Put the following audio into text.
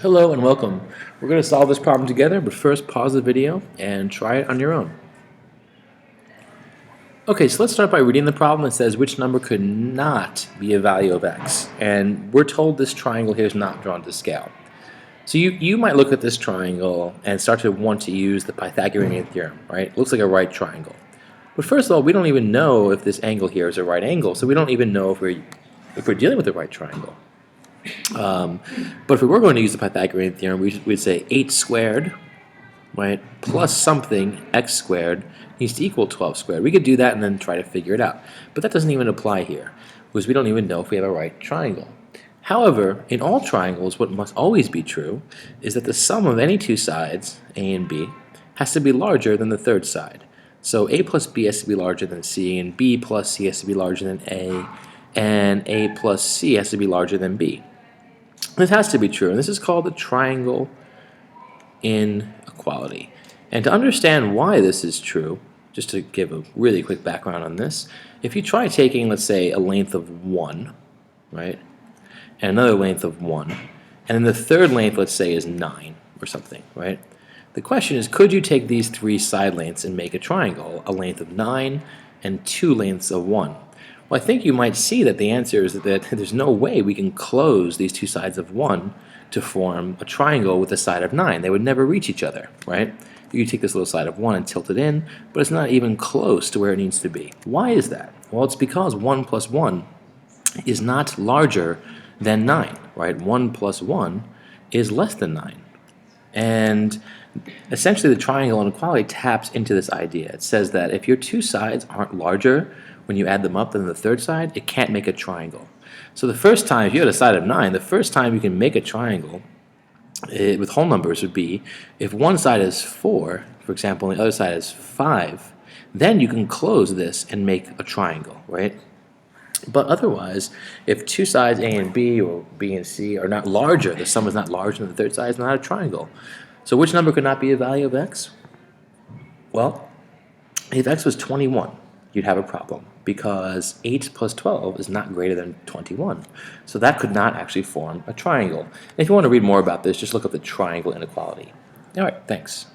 Hello and welcome. We're going to solve this problem together, but first pause the video and try it on your own. Okay, so let's start by reading the problem. It says which number could not be a value of x? And we're told this triangle here is not drawn to scale. So you might look at this triangle and start to want to use the Pythagorean theorem, right? It looks like a right triangle. But first of all, we don't even know if this angle here is a right angle, so we don't even know if we're dealing with a right triangle. But if we were going to use the Pythagorean theorem, we'd say 8 squared, right, plus something, x squared, needs to equal 12 squared. We could do that and then try to figure it out. But that doesn't even apply here, because we don't even know if we have a right triangle. However, in all triangles, what must always be true is that the sum of any two sides, a and b, has to be larger than the third side. So a plus b has to be larger than c, and b plus c has to be larger than a, and a plus c has to be larger than b. This has to be true, and this is called the triangle inequality. And to understand why this is true, just to give a really quick background on this, if you try taking, let's say, a length of 1, right, and another length of 1, and then the third length, let's say, is 9 or something, right? The question is, could you take these three side lengths and make a triangle, a length of 9 and two lengths of 1? Well, I think you might see that the answer is that there's no way we can close these two sides of 1 to form a triangle with a side of 9. They would never reach each other, right? You can take this little side of 1 and tilt it in, but it's not even close to where it needs to be. Why is that? Well, it's because 1 plus 1 is not larger than 9, right? 1 plus 1 is less than 9. And essentially the triangle inequality taps into this idea. It says that if your two sides aren't larger when you add them up than the third side, it can't make a triangle. So the first time, if you had a side of 9, the first time you can make a triangle with whole numbers would be if one side is 4, for example, and the other side is 5, then you can close this and make a triangle, right? But otherwise, if two sides A and B or B and C are not larger, the sum is not larger than the third side, it's not a triangle. So which number could not be a value of x? Well, if x was 21, you'd have a problem because 8 plus 12 is not greater than 21. So that could not actually form a triangle. And if you want to read more about this, just look up the triangle inequality. All right, thanks.